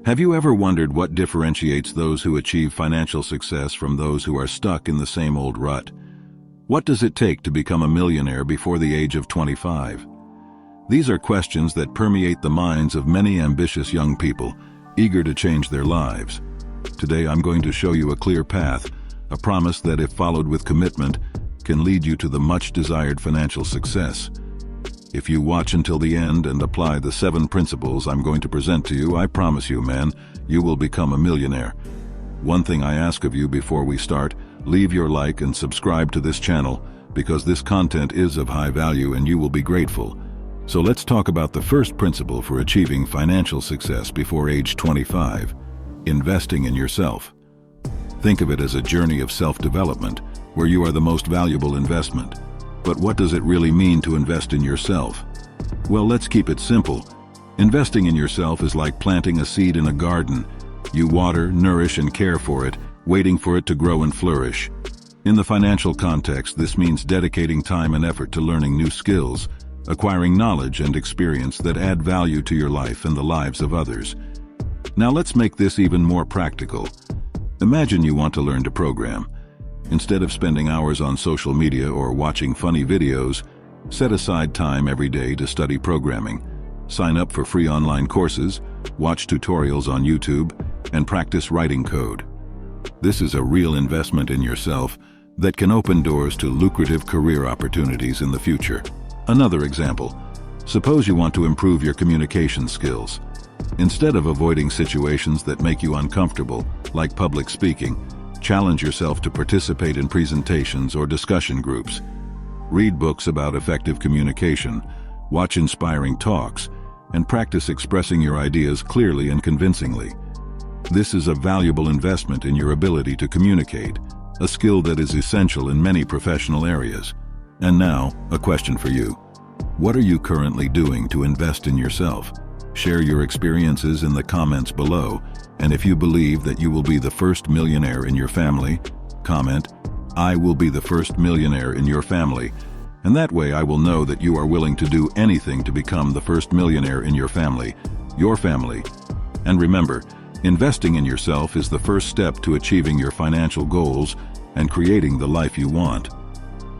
Have you ever wondered what differentiates those who achieve financial success from those who are stuck in the same old rut? What does it take to become a millionaire before the age of 25? These are questions that permeate the minds of many ambitious young people, eager to change their lives. Today I'm going to show you a clear path, a promise that if followed with commitment, can lead you to the much-desired financial success. If you watch until the end and apply the 7 principles I'm going to present to you, I promise you, man, you will become a millionaire. One thing I ask of you before we start, leave your like and subscribe to this channel, because this content is of high value and you will be grateful. So let's talk about the first principle for achieving financial success before age 25, investing in yourself. Think of it as a journey of self-development, where you are the most valuable investment. But what does it really mean to invest in yourself? Well, let's keep it simple. Investing in yourself is like planting a seed in a garden. You water, nourish, and care for it, waiting for it to grow and flourish. In the financial context, this means dedicating time and effort to learning new skills, acquiring knowledge and experience that add value to your life and the lives of others. Now let's make this even more practical. Imagine you want to learn to program. Instead of spending hours on social media or watching funny videos, set aside time every day to study programming. Sign up for free online courses, watch tutorials on YouTube, and practice writing code. This is a real investment in yourself that can open doors to lucrative career opportunities in the future. Another example, suppose you want to improve your communication skills. Instead of avoiding situations that make you uncomfortable, like public speaking, challenge yourself to participate in presentations or discussion groups. Read books about effective communication, watch inspiring talks, and practice expressing your ideas clearly and convincingly. This is a valuable investment in your ability to communicate, a skill that is essential in many professional areas. And now, a question for you. What are you currently doing to invest in yourself? Share your experiences in the comments below, and if you believe that you will be the first millionaire in your family, comment, "I will be the first millionaire in your family," and that way I will know that you are willing to do anything to become the first millionaire in your family. And remember, investing in yourself is the first step to achieving your financial goals and creating the life you want.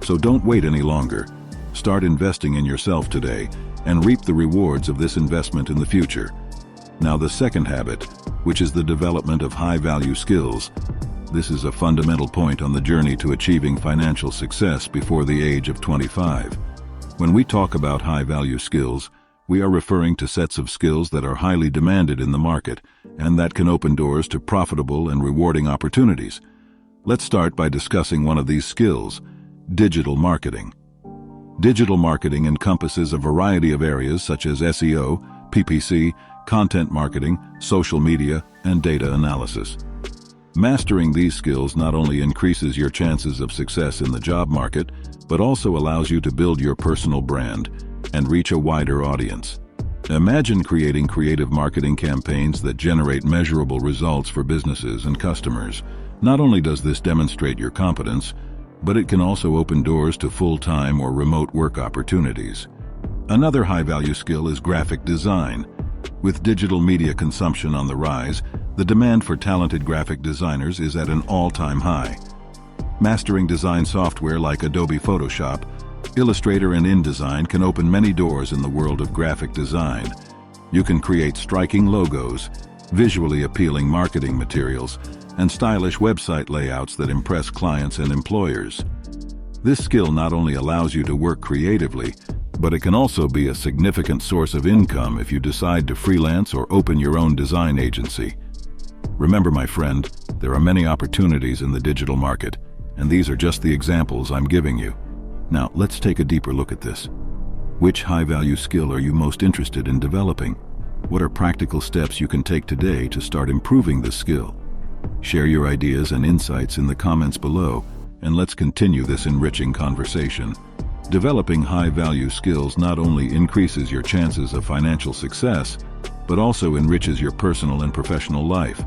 So don't wait any longer. Start investing in yourself today and reap the rewards of this investment in the future. Now the second habit, which is the development of high-value skills. This is a fundamental point on the journey to achieving financial success before the age of 25. When we talk about high-value skills, we are referring to sets of skills that are highly demanded in the market and that can open doors to profitable and rewarding opportunities. Let's start by discussing one of these skills, digital marketing. Digital marketing encompasses a variety of areas such as SEO, PPC, content marketing, social media, and data analysis. Mastering these skills not only increases your chances of success in the job market, but also allows you to build your personal brand and reach a wider audience. Imagine creating creative marketing campaigns that generate measurable results for businesses and customers. Not only does this demonstrate your competence, but it can also open doors to full-time or remote work opportunities. Another high-value skill is graphic design. With digital media consumption on the rise, the demand for talented graphic designers is at an all-time high. Mastering design software like Adobe Photoshop, Illustrator, and InDesign can open many doors in the world of graphic design. You can create striking logos, visually appealing marketing materials, and stylish website layouts that impress clients and employers. This skill not only allows you to work creatively, but it can also be a significant source of income if you decide to freelance or open your own design agency. Remember, my friend, there are many opportunities in the digital market, and these are just the examples I'm giving you. Now, let's take a deeper look at this. Which high-value skill are you most interested in developing? What are practical steps you can take today to start improving this skill? Share your ideas and insights in the comments below, and let's continue this enriching conversation. Developing high-value skills not only increases your chances of financial success, but also enriches your personal and professional life.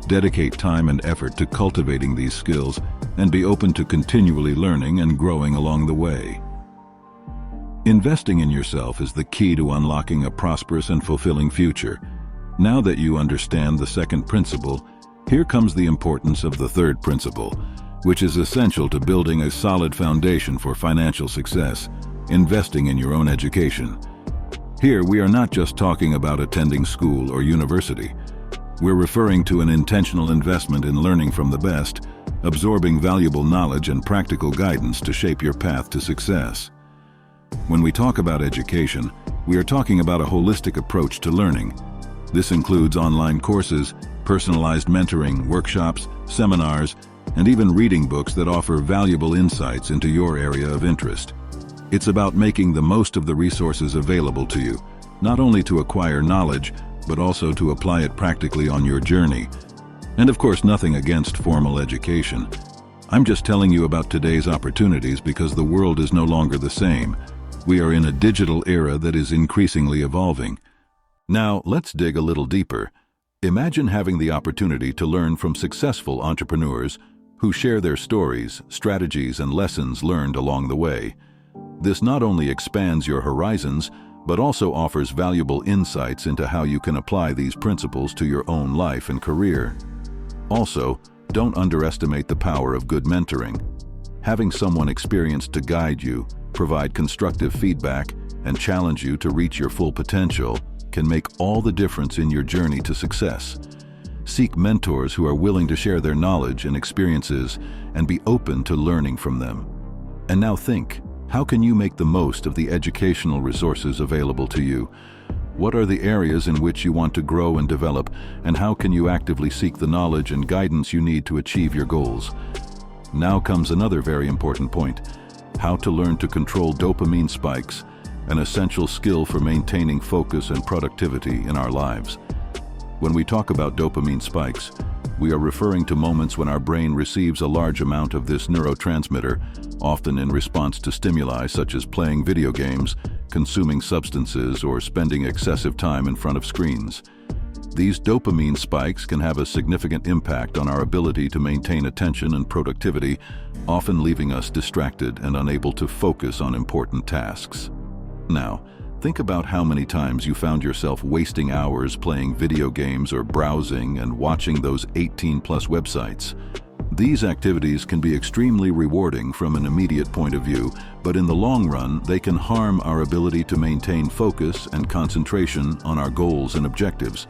Dedicate time and effort to cultivating these skills and be open to continually learning and growing along the way. Investing in yourself is the key to unlocking a prosperous and fulfilling future. Now that you understand the second principle, here comes the importance of the third principle, which is essential to building a solid foundation for financial success: investing in your own education. Here, we are not just talking about attending school or university. We're referring to an intentional investment in learning from the best, absorbing valuable knowledge and practical guidance to shape your path to success. When we talk about education, we are talking about a holistic approach to learning. This includes online courses, personalized mentoring, workshops, seminars, and even reading books that offer valuable insights into your area of interest. It's about making the most of the resources available to you, not only to acquire knowledge, but also to apply it practically on your journey. And of course, nothing against formal education. I'm just telling you about today's opportunities because the world is no longer the same. We are in a digital era that is increasingly evolving. Now, let's dig a little deeper. Imagine having the opportunity to learn from successful entrepreneurs who share their stories, strategies, and lessons learned along the way. This not only expands your horizons, but also offers valuable insights into how you can apply these principles to your own life and career. Also, don't underestimate the power of good mentoring. Having someone experienced to guide you, provide constructive feedback, and challenge you to reach your full potential can make all the difference in your journey to success. Seek mentors who are willing to share their knowledge and experiences and be open to learning from them. And now think, how can you make the most of the educational resources available to you? What are the areas in which you want to grow and develop, and how can you actively seek the knowledge and guidance you need to achieve your goals? Now comes another very important point: how to learn to control dopamine spikes, an essential skill for maintaining focus and productivity in our lives. When we talk about dopamine spikes, we are referring to moments when our brain receives a large amount of this neurotransmitter, often in response to stimuli such as playing video games, consuming substances, or spending excessive time in front of screens. These dopamine spikes can have a significant impact on our ability to maintain attention and productivity, often leaving us distracted and unable to focus on important tasks. Now, think about how many times you found yourself wasting hours playing video games or browsing and watching those 18+ websites. These activities can be extremely rewarding from an immediate point of view, but in the long run, they can harm our ability to maintain focus and concentration on our goals and objectives.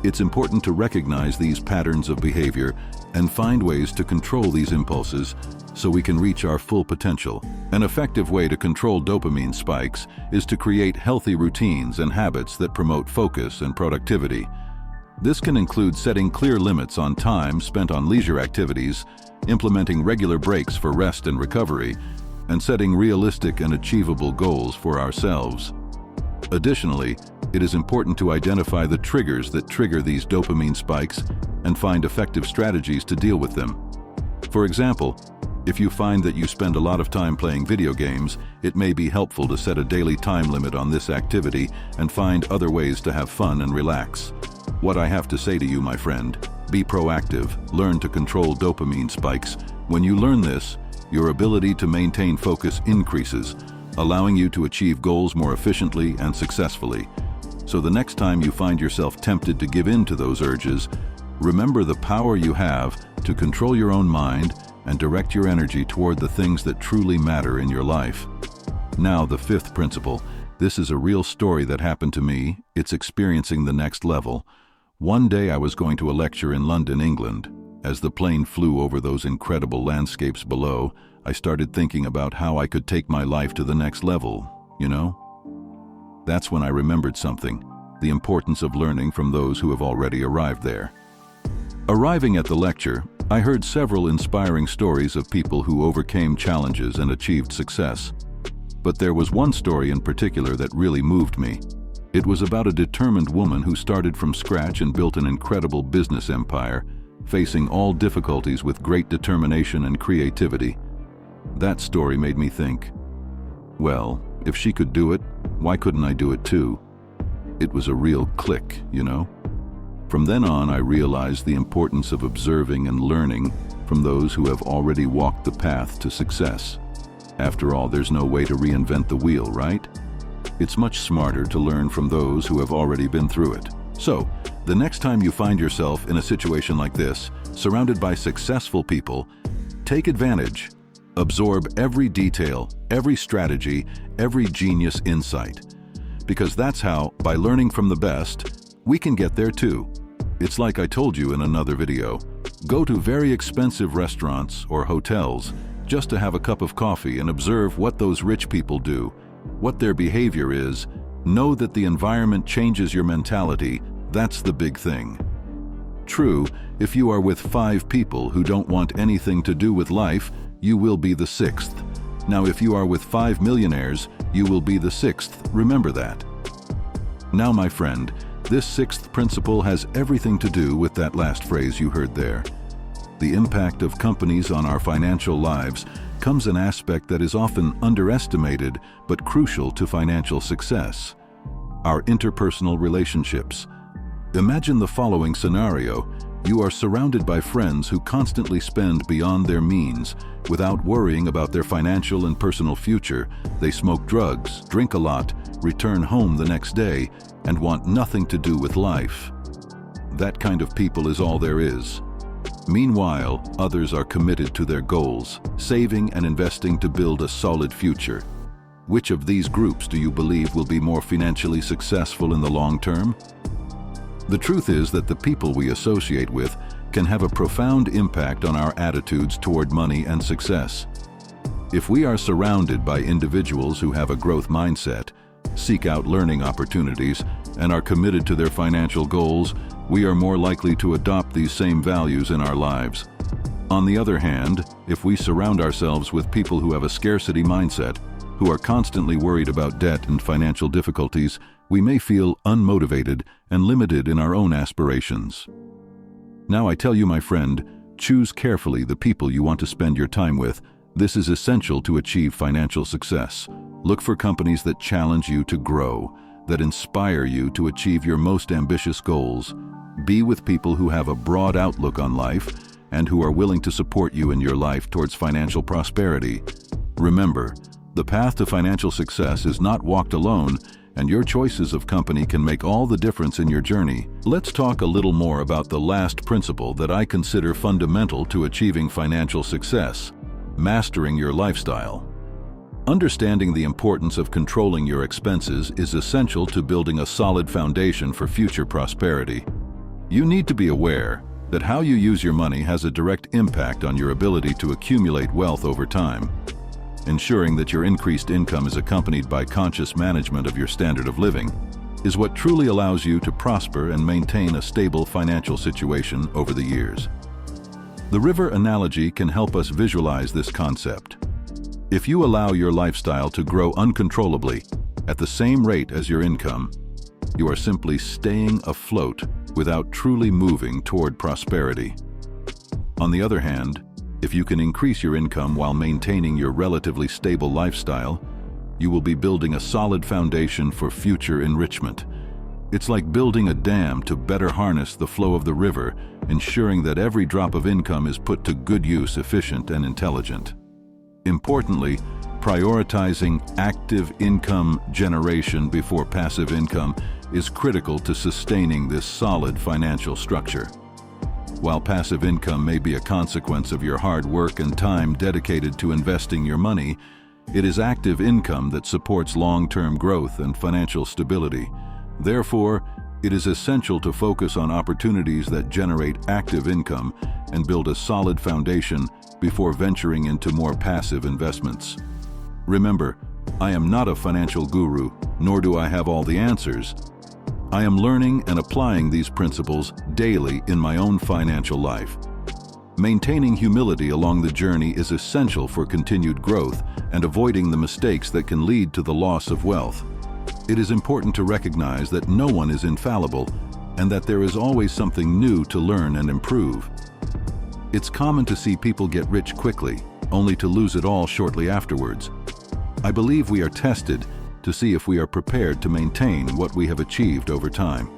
It's important to recognize these patterns of behavior and find ways to control these impulses so we can reach our full potential. An effective way to control dopamine spikes is to create healthy routines and habits that promote focus and productivity. This can include setting clear limits on time spent on leisure activities, implementing regular breaks for rest and recovery, and setting realistic and achievable goals for ourselves. Additionally, it is important to identify the triggers that trigger these dopamine spikes and find effective strategies to deal with them. For example, if you find that you spend a lot of time playing video games, it may be helpful to set a daily time limit on this activity and find other ways to have fun and relax. What I have to say to you, my friend, be proactive, learn to control dopamine spikes. When you learn this, your ability to maintain focus increases, allowing you to achieve goals more efficiently and successfully. So the next time you find yourself tempted to give in to those urges, remember the power you have to control your own mind and direct your energy toward the things that truly matter in your life. Now, the fifth principle. This is a real story that happened to me. It's experiencing the next level. One day I was going to a lecture in London, England. As the plane flew over those incredible landscapes below, I started thinking about how I could take my life to the next level, you know? That's when I remembered something: the importance of learning from those who have already arrived there. Arriving at the lecture, I heard several inspiring stories of people who overcame challenges and achieved success. But there was one story in particular that really moved me. It was about a determined woman who started from scratch and built an incredible business empire, facing all difficulties with great determination and creativity. That story made me think, well, if she could do it, why couldn't I do it too? It was a real click, you know? From then on, I realized the importance of observing and learning from those who have already walked the path to success. After all, there's no way to reinvent the wheel, right? It's much smarter to learn from those who have already been through it. So, the next time you find yourself in a situation like this, surrounded by successful people, take advantage. Absorb every detail, every strategy, every genius insight. Because that's how, by learning from the best, we can get there too. It's like I told you in another video. Go to very expensive restaurants or hotels just to have a cup of coffee and observe what those rich people do, what their behavior is. Know that the environment changes your mentality. That's the big thing. True, if you are with 5 people who don't want anything to do with life, you will be the 6th. Now, if you are with 5 millionaires, you will be the 6th. Remember that. Now, my friend, this 6th principle has everything to do with that last phrase you heard there. The impact of companies on our financial lives comes an aspect that is often underestimated but crucial to financial success: our interpersonal relationships. Imagine the following scenario. You are surrounded by friends who constantly spend beyond their means without worrying about their financial and personal future. They smoke drugs, drink a lot, return home the next day, and want nothing to do with life. That kind of people is all there is. Meanwhile, others are committed to their goals, saving and investing to build a solid future. Which of these groups do you believe will be more financially successful in the long term? The truth is that the people we associate with can have a profound impact on our attitudes toward money and success. If we are surrounded by individuals who have a growth mindset, seek out learning opportunities, and are committed to their financial goals, we are more likely to adopt these same values in our lives. On the other hand, if we surround ourselves with people who have a scarcity mindset, who are constantly worried about debt and financial difficulties, we may feel unmotivated and limited in our own aspirations. Now I tell you, my friend, choose carefully the people you want to spend your time with. This is essential to achieve financial success. Look for companies that challenge you to grow, that inspire you to achieve your most ambitious goals. Be with people who have a broad outlook on life and who are willing to support you in your life towards financial prosperity. Remember, the path to financial success is not walked alone, and your choices of company can make all the difference in your journey. Let's talk a little more about the last principle that I consider fundamental to achieving financial success: mastering your lifestyle. Understanding the importance of controlling your expenses is essential to building a solid foundation for future prosperity. You need to be aware that how you use your money has a direct impact on your ability to accumulate wealth over time. Ensuring that your increased income is accompanied by conscious management of your standard of living is what truly allows you to prosper and maintain a stable financial situation over the years. The river analogy can help us visualize this concept. If you allow your lifestyle to grow uncontrollably at the same rate as your income, you are simply staying afloat without truly moving toward prosperity. On the other hand, if you can increase your income while maintaining your relatively stable lifestyle, you will be building a solid foundation for future enrichment. It's like building a dam to better harness the flow of the river, ensuring that every drop of income is put to good use, efficient and intelligent. Importantly, prioritizing active income generation before passive income is critical to sustaining this solid financial structure. While passive income may be a consequence of your hard work and time dedicated to investing your money, it is active income that supports long-term growth and financial stability. Therefore, it is essential to focus on opportunities that generate active income and build a solid foundation before venturing into more passive investments. Remember, I am not a financial guru, nor do I have all the answers. I am learning and applying these principles daily in my own financial life. Maintaining humility along the journey is essential for continued growth and avoiding the mistakes that can lead to the loss of wealth. It is important to recognize that no one is infallible and that there is always something new to learn and improve. It's common to see people get rich quickly, only to lose it all shortly afterwards. I believe we are tested to see if we are prepared to maintain what we have achieved over time.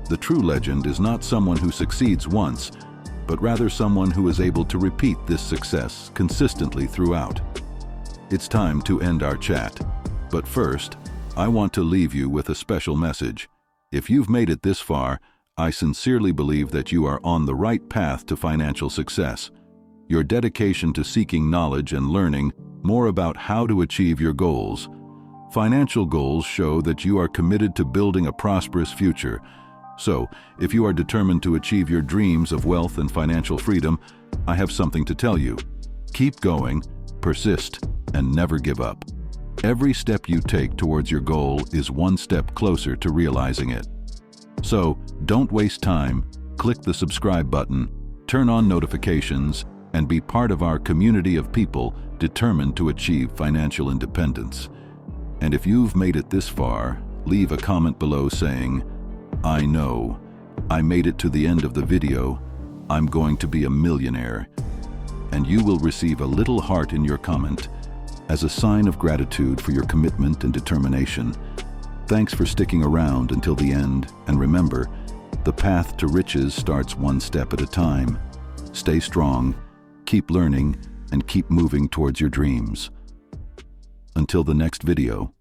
The true legend is not someone who succeeds once, but rather someone who is able to repeat this success consistently throughout. It's time to end our chat, but first, I want to leave you with a special message. If you've made it this far, I sincerely believe that you are on the right path to financial success. Your dedication to seeking knowledge and learning more about how to achieve your goals. Financial goals show that you are committed to building a prosperous future. So, if you are determined to achieve your dreams of wealth and financial freedom, I have something to tell you. Keep going, persist, and never give up. Every step you take towards your goal is one step closer to realizing it. So, don't waste time, click the subscribe button, turn on notifications, and be part of our community of people determined to achieve financial independence. And if you've made it this far, leave a comment below saying, "I know, I made it to the end of the video, I'm going to be a millionaire." And you will receive a little heart in your comment as a sign of gratitude for your commitment and determination. Thanks for sticking around until the end, and remember, the path to riches starts one step at a time. Stay strong, keep learning, and keep moving towards your dreams. Until the next video.